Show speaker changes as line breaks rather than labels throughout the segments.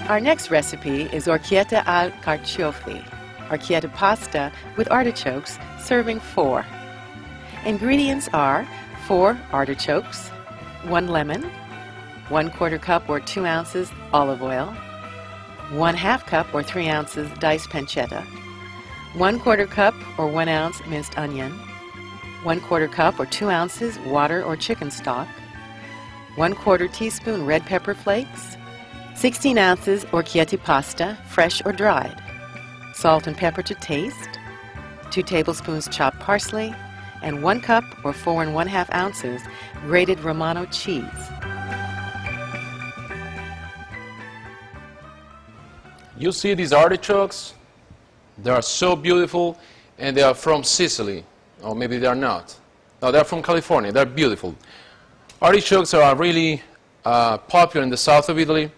Our next recipe is orecchiette al carciofi, orecchiette pasta with artichokes, serving 4. Ingredients are 4 artichokes, 1 lemon, 1/4 cup or 2 ounces olive oil, 1/2 cup or 3 ounces diced pancetta, 1/4 cup or 1 ounce minced onion, 1/4 cup or 2 ounces water or chicken stock, 1/4 teaspoon red pepper flakes, 16 ounces orecchiette pasta, fresh or dried, salt and pepper to taste, 2 tablespoons chopped parsley, and 1 cup or 4 1/2 ounces grated Romano cheese.
You see these artichokes? They are so beautiful, and they are from Sicily. Or maybe they are not. No, they're from California. They're beautiful. Artichokes are really popular in the south of Italy,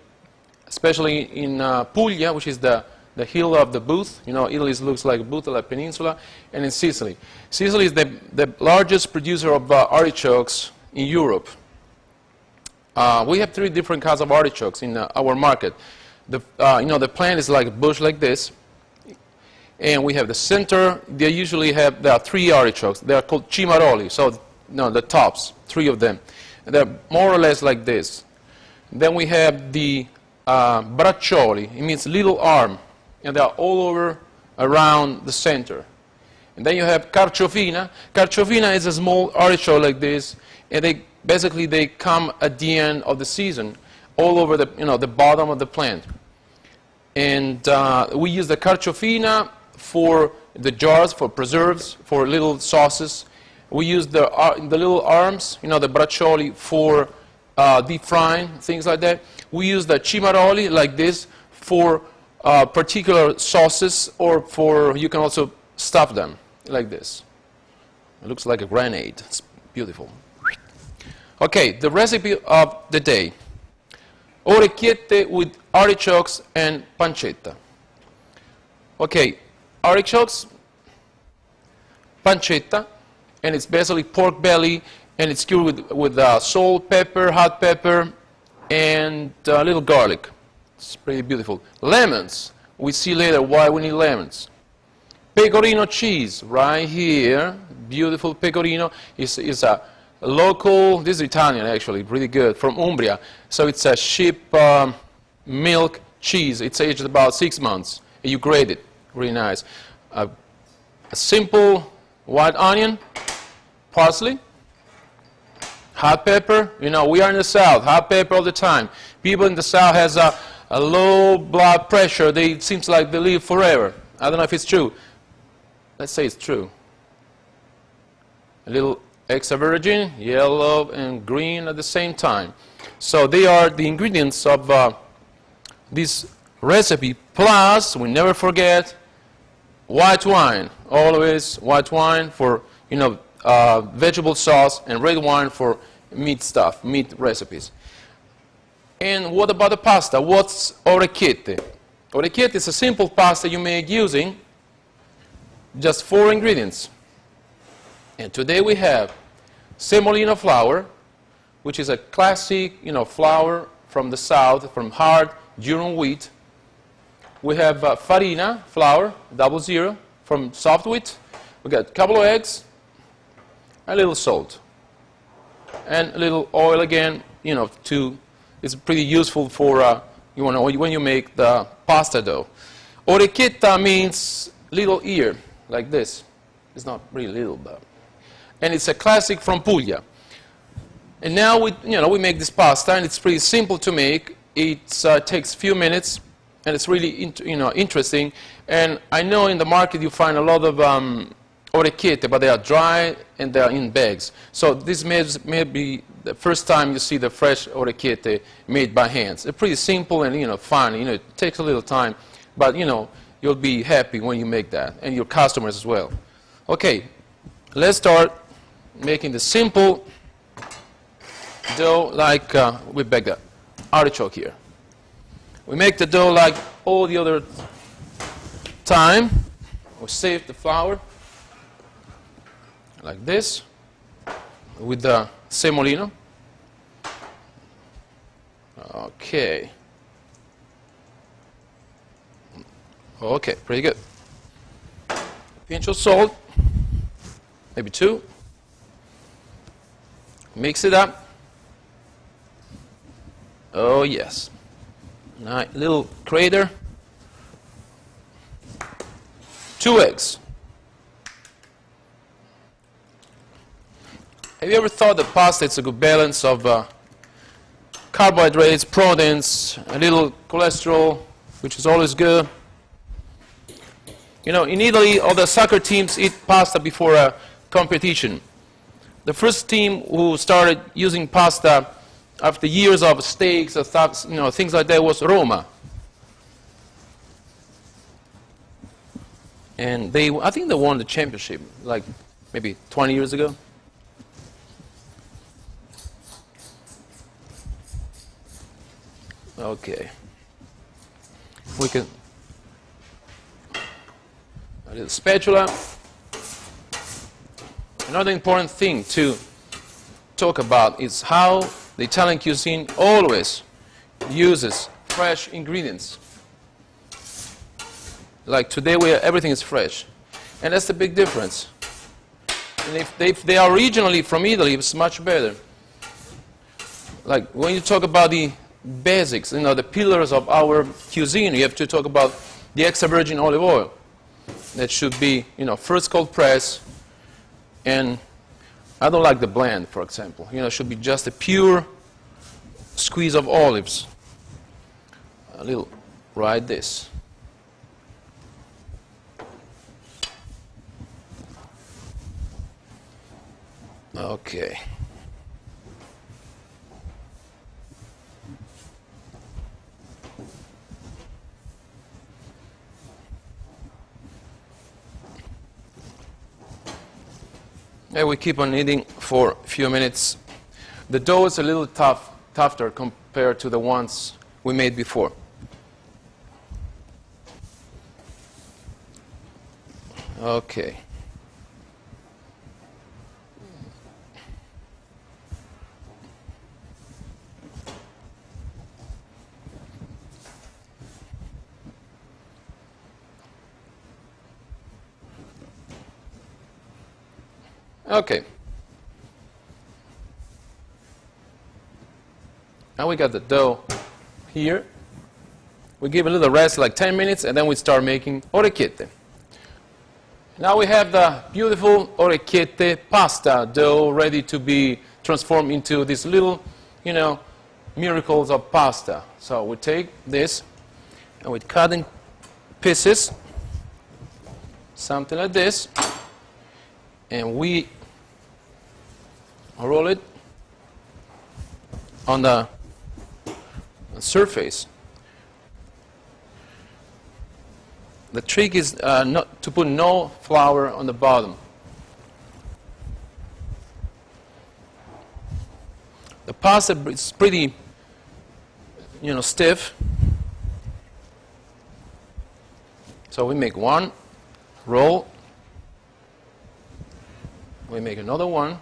especially in Puglia, which is the hill of the Booth. You know, Italy looks like Booth, like peninsula, and in Sicily. Sicily is the largest producer of artichokes in Europe. We have 3 different kinds of artichokes in our market. The plant is like a bush like this, and we have the center. There are 3 artichokes. They are called cimaroli, so the tops, 3 of them. And they're more or less like this. Then we have the braccioli. It means little arm, and they are all over around the center. And then you have carciofina. Carciofina is a small artichoke like this, and they come at the end of the season, all over the bottom of the plant. And we use the carciofina for the jars, for preserves, for little sauces. We use the little arms, the braccioli, for deep frying, things like that. We use the cimaroli like this for particular sauces, or you can also stuff them like this. It looks like a grenade. It's beautiful. Okay, the recipe of the day. Orecchiette with artichokes and pancetta. Okay, artichokes, pancetta, and it's basically pork belly, and it's cured with salt, pepper, hot pepper, and a little garlic. It's pretty beautiful. Lemons. We see later why we need lemons. Pecorino cheese, right here. Beautiful pecorino. It's a local, this is Italian actually, really good, from Umbria. So it's a sheep milk cheese. It's aged about 6 months. And you grate it, really nice. A simple white onion, parsley, hot pepper. We are in the South, hot pepper all the time. People in the South has a low blood pressure. It seems like they live forever. I don't know if it's true. Let's say it's true. A little extra virgin, yellow and green at the same time. So they are the ingredients of this recipe. Plus, we never forget white wine. Always white wine for vegetable sauce, and red wine for meat stuff, meat recipes. And what about the pasta? What's orecchiette? Orecchiette is a simple pasta you make using just 4 ingredients. And today we have semolina flour, which is a classic, flour from the south, from hard durum wheat. We have farina flour, 00, from soft wheat. We got a couple of eggs, a little salt, and a little oil again. It's pretty useful for when you make the pasta dough. Orecchietta means little ear, like this. It's not really little, but. And it's a classic from Puglia. And now we make this pasta, and it's pretty simple to make. It takes a few minutes, and it's really interesting. And I know in the market you find a lot of orecchiette, but they are dry and they are in bags. So this may be the first time you see the fresh orecchiette made by hands. It's pretty simple and fun. It takes a little time, but you'll be happy when you make that, and your customers as well. Okay, let's start making the simple dough like we bake the artichoke here. We make the dough like all the other time. We save the flour like this with the semolino. Okay. Okay, pretty good. Pinch of salt, maybe 2. Mix it up. Oh yes. Nice little crater. 2 eggs. Have you ever thought that pasta is a good balance of carbohydrates, proteins, a little cholesterol, which is always good? You know, in Italy, all the soccer teams eat pasta before a competition. The first team who started using pasta after years of steaks or stuff, you know, things like that was Roma. And I think they won the championship, like maybe 20 years ago. Okay. We can, a little spatula. Another important thing to talk about is how the Italian cuisine always uses fresh ingredients. Like today, everything is fresh. And that's the big difference. And if they are originally from Italy, it's much better. Like when you talk about the basics, you know, the pillars of our cuisine, you have to talk about the extra virgin olive oil. That should be, you know, first cold press. And I don't like the blend, for example. You know, it should be just a pure squeeze of olives. A little, right this. Okay. And we keep on kneading for a few minutes. The dough is a little tougher compared to the ones we made before. Okay. Okay. Now we got the dough here. We give a little rest, like 10 minutes, and then we start making orecchiette. Now we have the beautiful orecchiette pasta dough ready to be transformed into these little, you know, miracles of pasta. So we take this and we cut in pieces, something like this, and we roll it on the surface. The trick is not to put no flour on the bottom. The pasta is pretty, you know, stiff. So we make one roll. We make another one.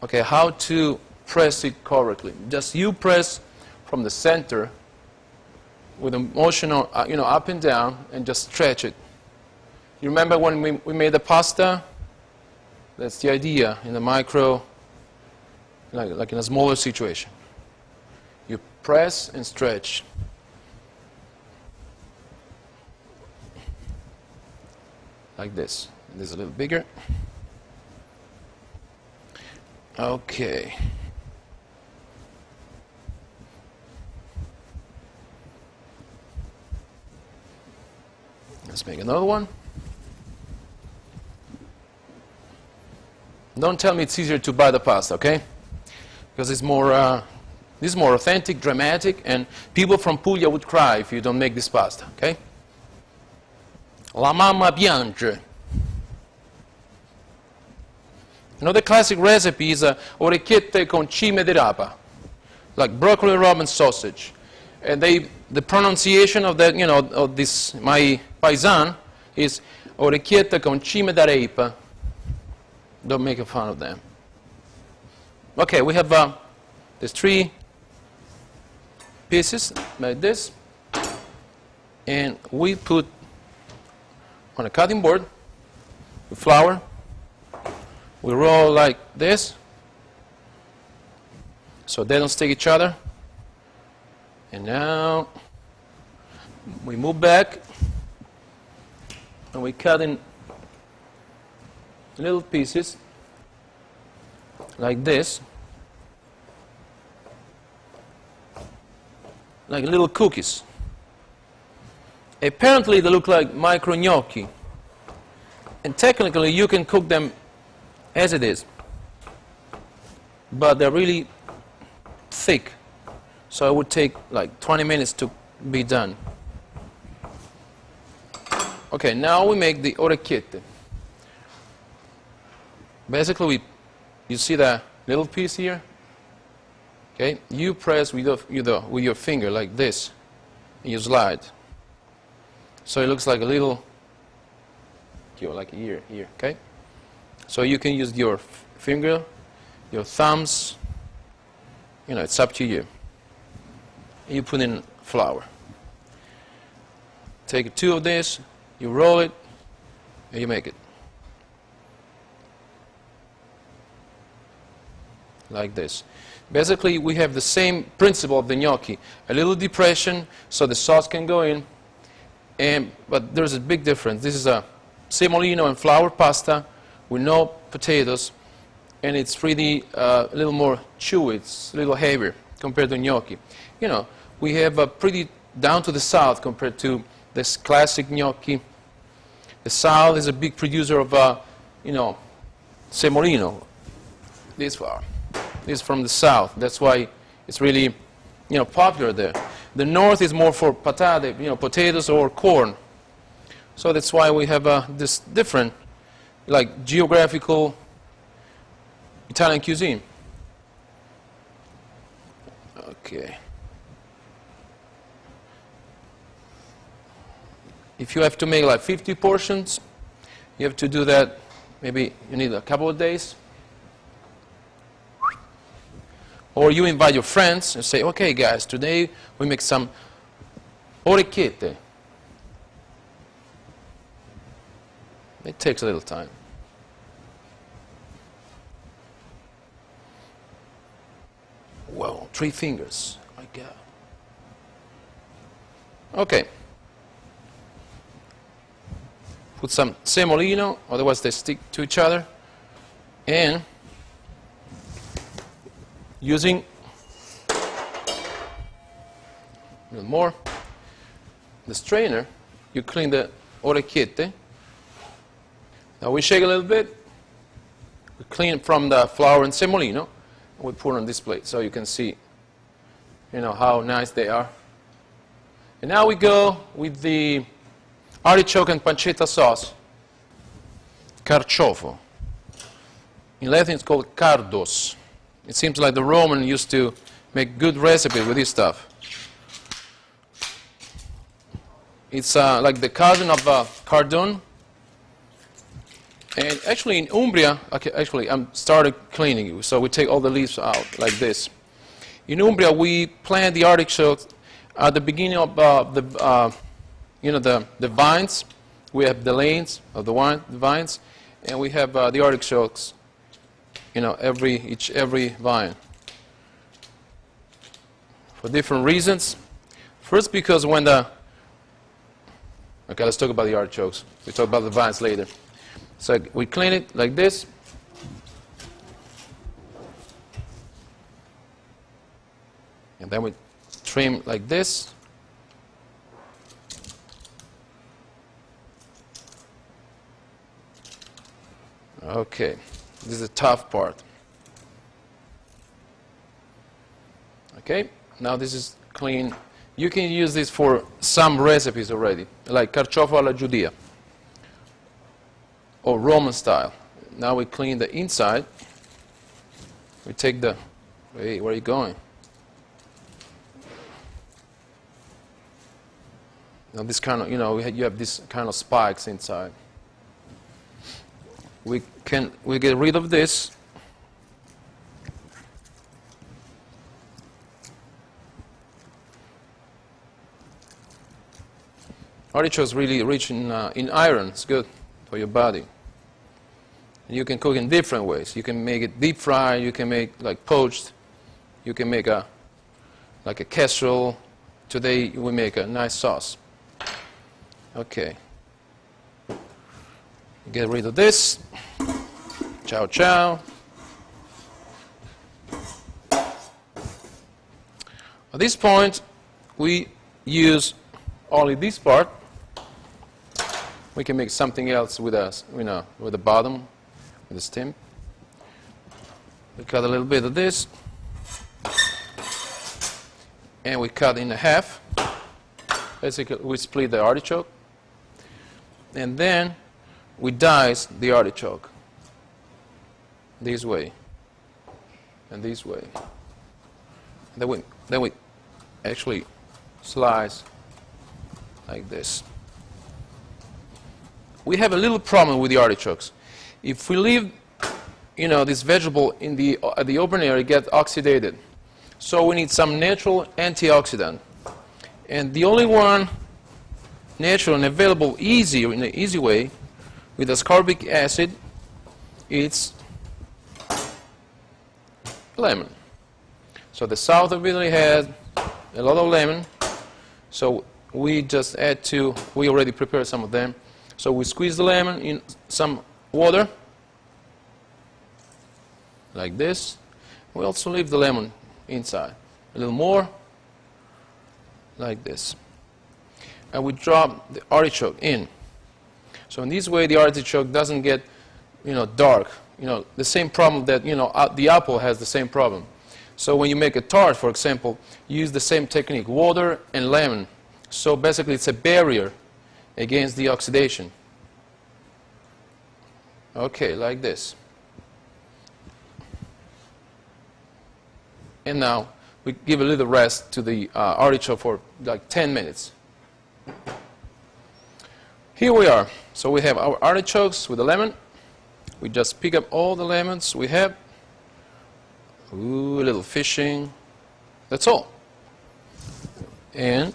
Okay, how to press it correctly? Just you press from the center with a motion, you know, up and down, and just stretch it. You remember when we made the pasta? That's the idea in the micro, like in a smaller situation. You press and stretch. Like this. This is a little bigger. Okay. Let's make another one. Don't tell me it's easier to buy the pasta, okay? Because it's more, this is more authentic, dramatic, and people from Puglia would cry if you don't make this pasta, okay? La mamma piange. Another classic recipe is orecchiette con cime di rapa, like broccoli rabe and sausage. And the pronunciation of that, you know, of this, my paisan, is orecchiette con cime d'arepa. Don't make fun of them. Okay, we have there's 3 pieces like this, and we put on a cutting board with flour. We roll like this so they don't stick each other. And now we move back and we cut in little pieces like this, like little cookies. Apparently they look like micro gnocchi, and technically you can cook them as it is, but they're really thick, so it would take like 20 minutes to be done. Okay, now we make the orecchiette. Basically, you see that little piece here? Okay, you press with your finger like this, and you slide. So it looks like a little, like here, okay? So you can use your finger, your thumbs, it's up to you. You put in flour. Take two of this, you roll it, and you make it. Like this. Basically, we have the same principle of the gnocchi. A little depression so the sauce can go in, but there's a big difference. This is a semolino and flour pasta with no potatoes, and it's really a little more chewy. It's a little heavier compared to gnocchi. We have a pretty down to the south compared to this classic gnocchi. The south is a big producer of, semolino, this flour. This is from the south. That's why it's really, popular there. The north is more for patate, potatoes or corn. So that's why we have this different, like, geographical Italian cuisine. Okay. If you have to make like 50 portions, you have to do that. Maybe you need a couple of days. Or you invite your friends and say, okay guys, today we make some orecchiette. It takes a little time. Whoa, 3 fingers, my God. Okay. Put some semolino, otherwise they stick to each other. And using a little more the strainer, you clean the orecchiette. Now we shake a little bit. We clean from the flour and semolino, and we put on this plate so you can see, how nice they are. And now we go with the artichoke and pancetta sauce, carciofo. In Latin it's called cardos. It seems like the Roman used to make good recipes with this stuff. It's like the cousin of cardon. And actually in Umbria, I'm started cleaning it, so we take all the leaves out like this. In Umbria, we plant the artichokes at the beginning of the vines. We have the lanes of the vines, and we have the artichokes, every vine. For different reasons. First, because when okay, let's talk about the artichokes. We talk about the vines later. So we clean it like this. And then we trim like this. Okay, this is the tough part. Okay, now this is clean. You can use this for some recipes already, like carciofo alla giudia, or Roman style. Now we clean the inside. We take the, wait, where are you going? Now this kind of, you have this kind of spikes inside. We get rid of this. Artichoke is really rich in iron. It's good for your body. And you can cook in different ways. You can make it deep fry. You can make like poached. You can make like a casserole. Today we make a nice sauce. Okay. Get rid of this. Ciao, ciao. At this point, we use only this part. We can make something else with us, with the bottom, with the stem. We cut a little bit of this, and we cut in half. Basically, we split the artichoke, and then we dice the artichoke this way and this way. Then we actually slice like this. We have a little problem with the artichokes. If we leave, this vegetable in the open air, it gets oxidated. So we need some natural antioxidant. And the only one natural and available in an easy way with ascorbic acid, it's lemon. So the south of Italy has a lot of lemon. So we just we already prepared some of them. So we squeeze the lemon in some water, like this. We also leave the lemon inside. A little more, like this. And we drop the artichoke in. So in this way, the artichoke doesn't get, dark. The same problem that, the apple has the same problem. So when you make a tart, for example, use the same technique, water and lemon. So basically, it's a barrier against the oxidation. Okay, like this. And now we give a little rest to the artichoke for like 10 minutes. Here we are. So we have our artichokes with the lemon. We just pick up all the lemons we have. Ooh, a little fishing. That's all. And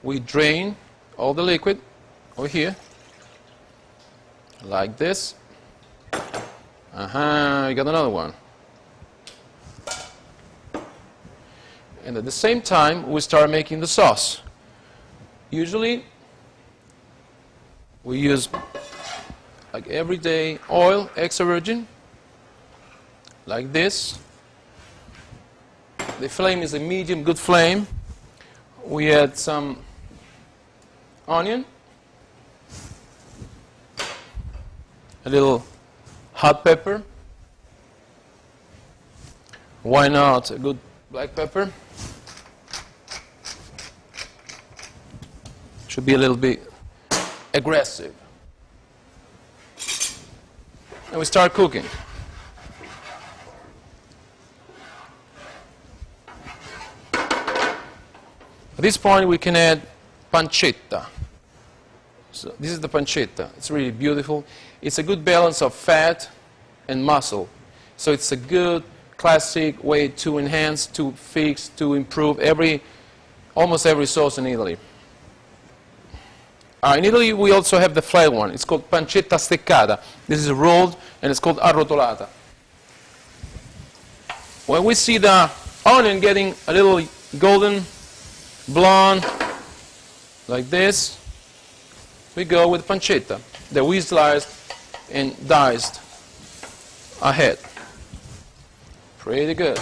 we drain all the liquid over here, like this. You got another one. And at the same time, we start making the sauce. Usually, we use like everyday oil, extra virgin, like this. The flame is a medium good flame. We add some onion, a little hot pepper. Why not a good black pepper? Should be a little bit aggressive. And we start cooking. At this point, we can add pancetta. So this is the pancetta. It's really beautiful. It's a good balance of fat and muscle. So it's a good classic way to enhance, to fix, to improve almost every sauce in Italy. In Italy, we also have the flat one. It's called pancetta steccata. This is rolled, and it's called arrotolata. When we see the onion getting a little golden, blonde, like this, we go with pancetta that we sliced and diced ahead. Pretty good.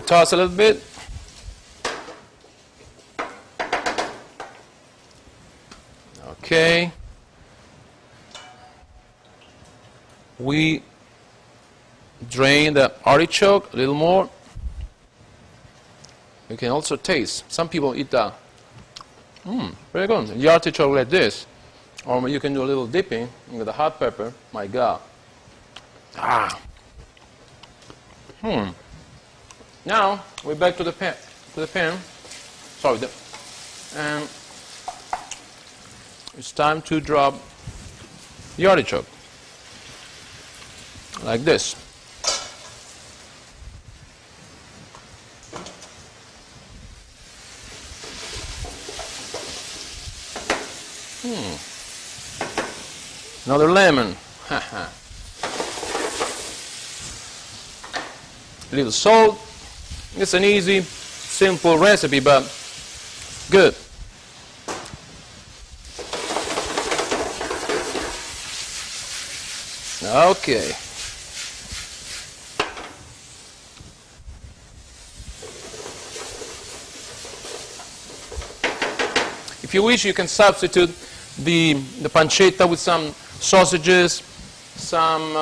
Toss a little bit. Okay. We drain the artichoke a little more. You can also taste. Some people eat that. Very good. The artichoke like this. Or you can do a little dipping with the hot pepper. My God. Now we're back to the pan. Sorry. And it's time to drop the artichoke. Like this. Another lemon. A little salt. It's an easy, simple recipe, but good. Okay. If you wish, you can substitute the pancetta with some sausages, some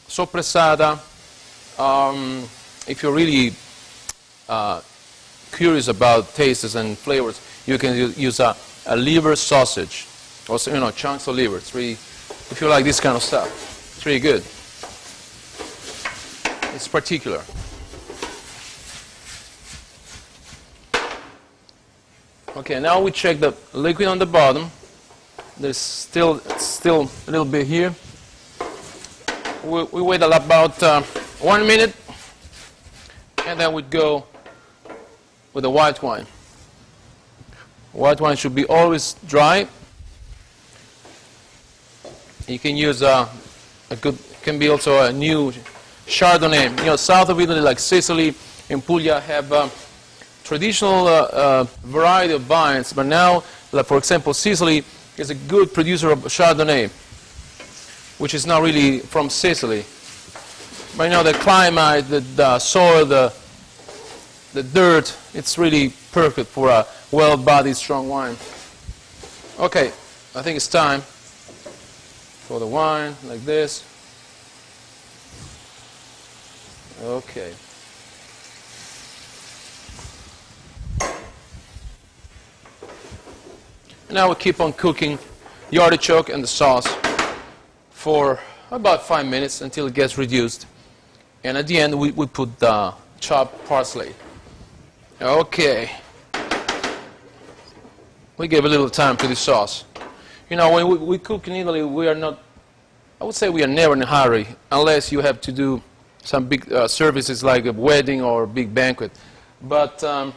soppressata. If you're really curious about tastes and flavors, you can use a liver sausage, also, you know, chunks of liver. It's really, if you like this kind of stuff, it's really good. It's particular. Okay, now we check the liquid on the bottom. There's still a little bit here. We wait about 1 minute, and then we go with the white wine. White wine should be always dry. You can use a good, can be also a new Chardonnay. You know, south of Italy, like Sicily and Puglia, have traditional variety of vines, but now, like for example, Sicily is a good producer of Chardonnay, which is not really from Sicily. But you know, the climate, the soil, the dirt, it's really perfect for a well-bodied, strong wine. Okay, I think it's time for the wine, like this. Okay. Now we keep on cooking the artichoke and the sauce for about 5 minutes until it gets reduced. And at the end, we put the chopped parsley. Okay. We give a little time to the sauce. You know, when we cook in Italy, we are not, I would say we are never in a hurry, unless you have to do some big services like a wedding or a big banquet. But you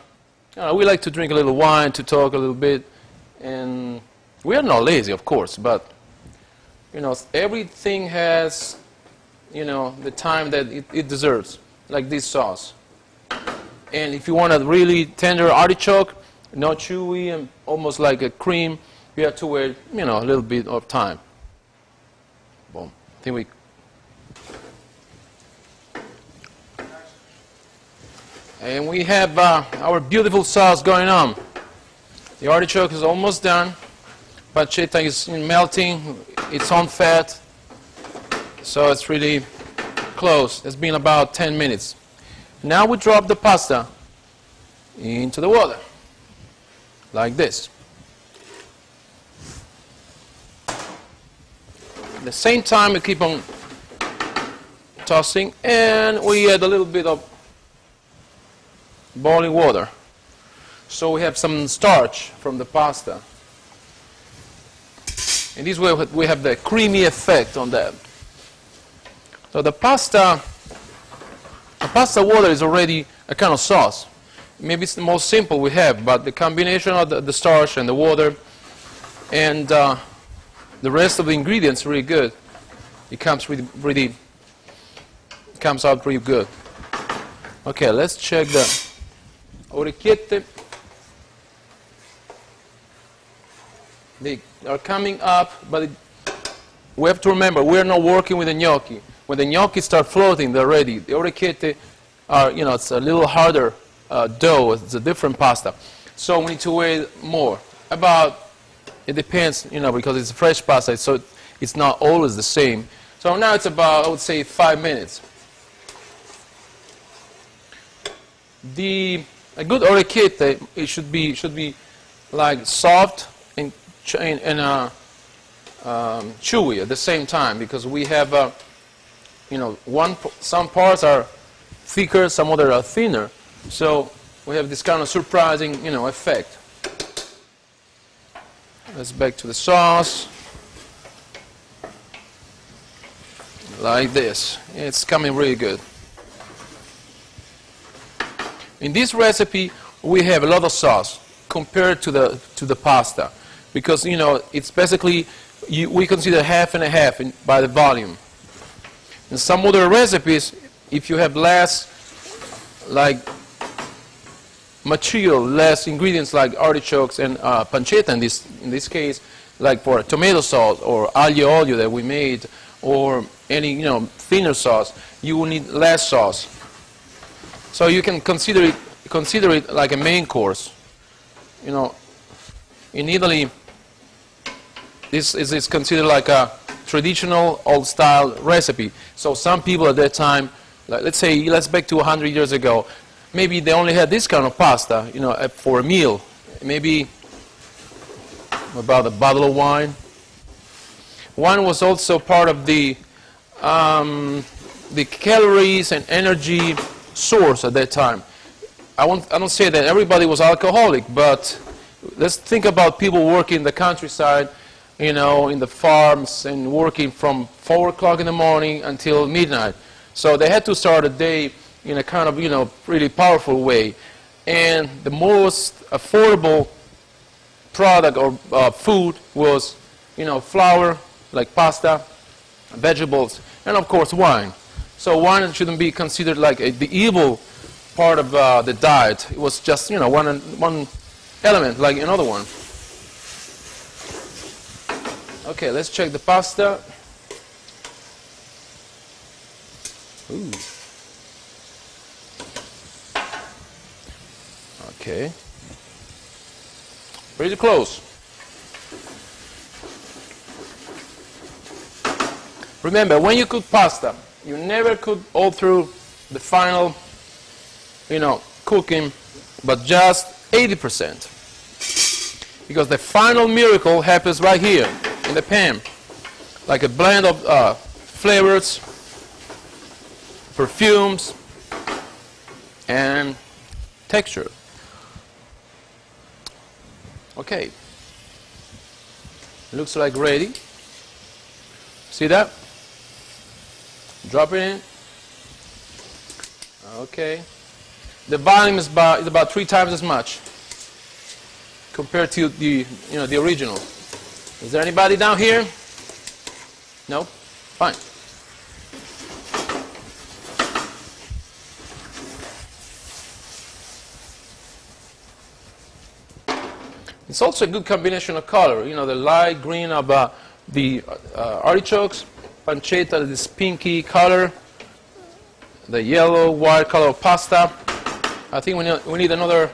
know, we like to drink a little wine, to talk a little bit. And we are not lazy, of course, but you know, everything has, you know, the time that it deserves, like this sauce. And if you want a really tender artichoke, not chewy and almost like a cream, you have to wait, you know, a little bit of time. Boom. I think we. And we have our beautiful sauce going on. The artichoke is almost done. Pancetta is melting. It's on fat. So it's really close. It's been about 10 minutes. Now we drop the pasta into the water. Like this. At the same time, we keep on tossing. And we add a little bit of boiling water. So we have some starch from the pasta. And this way we have the creamy effect on that. So the pasta water is already a kind of sauce. Maybe it's the most simple we have, but the combination of the starch and the water and the rest of the ingredients is really good. It comes comes out pretty good. Okay, let's check the orecchiette. They are coming up, but we have to remember, we're not working with the gnocchi. When the gnocchi start floating, they're ready. The orecchiette are, you know, it's a little harder dough. It's a different pasta. So we need to wait more. About, it depends, you know, because it's fresh pasta, so it's not always the same. So now it's about, I would say, 5 minutes. A good orecchiette, it should be like soft and chewy at the same time, because we have, you know, some parts are thicker, some other are thinner, so we have this kind of surprising, you know, effect. Let's back to the sauce, like this. It's coming really good. In this recipe, we have a lot of sauce compared to the pasta. because it's basically we consider half and a half by the volume. In some other recipes, if you have less like material, less ingredients like artichokes and pancetta in this case, like for tomato sauce or aglio olio that we made, or any thinner sauce, you will need less sauce. So you can consider it like a main course. In Italy, this is considered like a traditional old-style recipe. So some people at that time, like let's back to 100 years ago, maybe they only had this kind of pasta, for a meal. Maybe about a bottle of wine. Wine was also part of the calories and energy source at that time. I don't say that everybody was alcoholic, but let's think about people working in the countryside, in the farms, and working from 4 o'clock in the morning until midnight. So they had to start a day in a kind of, pretty powerful way. And the most affordable product or food was, flour, like pasta, vegetables, and of course wine. So wine shouldn't be considered like the evil part of the diet. It was just, one element like another one. Okay, let's check the pasta. Ooh. Okay. Pretty close. Remember, when you cook pasta, you never cook all through the final, cooking, but just 80%. Because the final miracle happens right here in the pan. Like a blend of flavors, perfumes, and texture. Okay. Looks like ready. See that? Drop it in. Okay. The volume is about 3 times as much compared to the original. Is there anybody down here? No? Fine. It's also a good combination of color. The light green of the artichokes, pancetta, this pinky color, the yellow, white color of pasta. I think we need another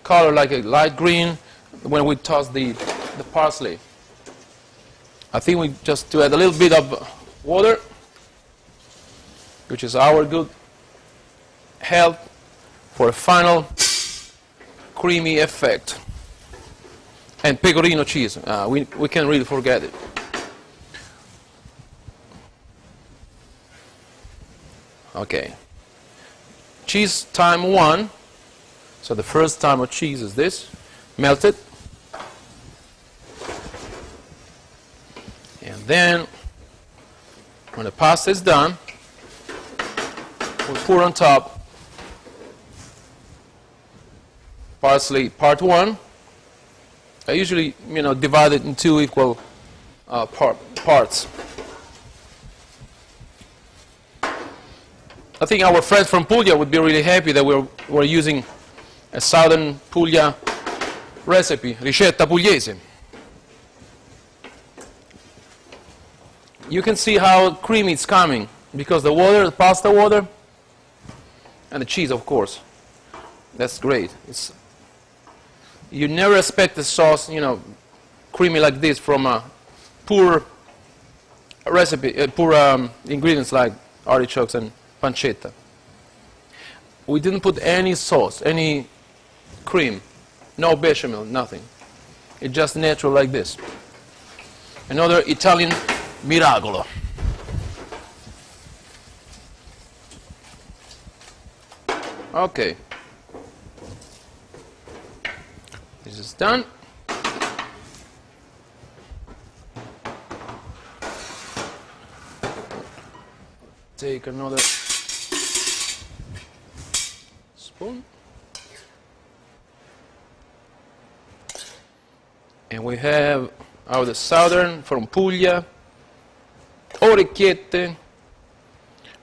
color like a light green when we toss the parsley. I think we just to add a little bit of water, which is our good help for a final creamy effect. And pecorino cheese. We can't really forget it. Okay. Cheese time 1. So the first time of cheese is this. Melted. And then, when the pasta is done, we pour on top parsley part 1. I usually, divide it in 2 equal parts. I think our friends from Puglia would be really happy that we're using a southern Puglia recipe, ricetta pugliese. You can see how creamy it's coming because the water, the pasta water, and the cheese, of course. That's great. You never expect the sauce, creamy like this from a poor recipe, poor ingredients like artichokes and pancetta. We didn't put any sauce, any cream, no bechamel, nothing. It's just natural like this. Another Italian miracolo. Okay. This is done. Take another spoon. And we have out of the southern, from Puglia, orecchiette,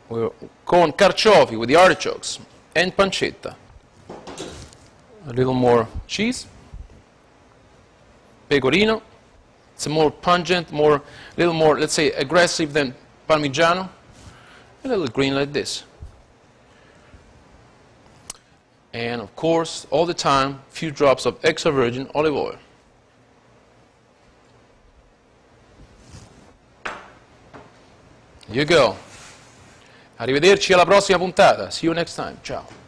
con carciofi with the artichokes, and pancetta. A little more cheese. Pecorino. It's more pungent, a little more, let's say, aggressive than Parmigiano. A little green like this. And of course, all the time, a few drops of extra virgin olive oil. Here you go. Arrivederci alla prossima puntata. See you next time. Ciao.